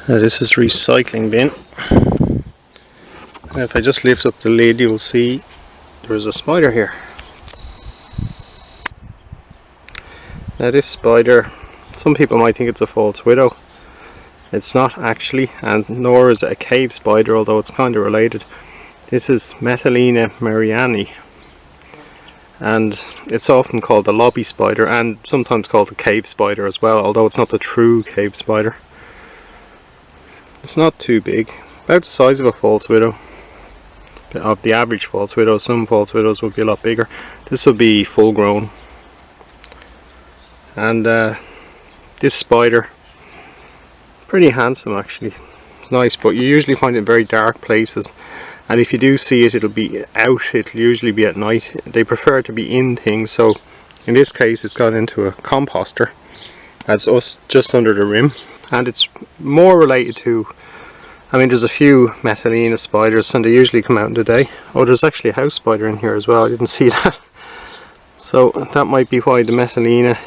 This is the recycling bin, and if I just lift up the lid you will see there's a spider here. Now this spider, some people might think it's a false widow. It's not actually, and nor is it a cave spider, although it's kind of related. This is Metellina merianae, and it's often called the lobby spider and sometimes called the cave spider as well, although it's not the true cave spider. It's not too big, about the size of a false widow, of the average false widow. Some false widows would be a lot bigger. This would be full grown. And this spider, pretty handsome actually. It's nice, but you usually find it in very dark places, and if you do see it, it'll be out. It'll usually be at night. They prefer to be in things, so in this case it's gone into a composter. That's us just under the rim, and it's more related to, I mean, there's a few Metellina spiders and they usually come out in the day. Oh, there's actually a house spider in here as well, I didn't see that. So that might be why the Metellina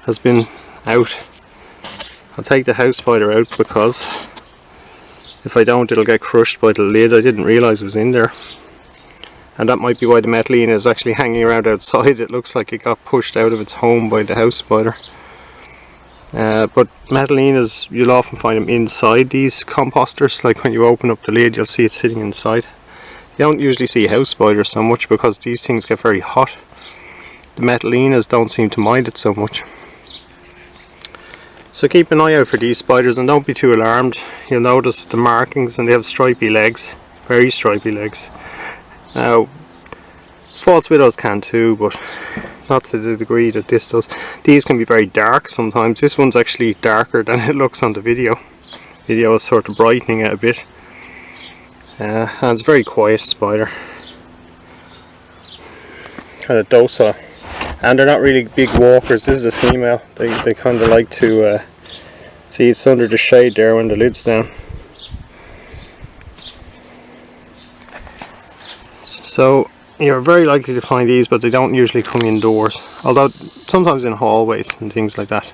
has been out. I'll take the house spider out because if I don't it'll get crushed by the lid. I didn't realise it was in there. And that might be why the Metellina is actually hanging around outside. It looks like it got pushed out of its home by the house spider. But Metellinas, you'll often find them inside these composters. Like when you open up the lid you'll see it sitting inside. You don't usually see house spiders so much because these things get very hot. The Metellinas don't seem to mind it so much. So keep an eye out for these spiders and don't be too alarmed. You'll notice the markings, and they have stripy legs, very stripy legs. Now false widows can too, but not to the degree that this does. These can be very dark sometimes. This one's actually darker than it looks on the video. Video is sort of brightening it a bit. And it's a very quiet spider. Kind of docile. And they're not really big walkers. This is a female. They kind of like to see, it's under the shade there when the lid's down. So you're very likely to find these, but they don't usually come indoors, although sometimes in hallways and things like that.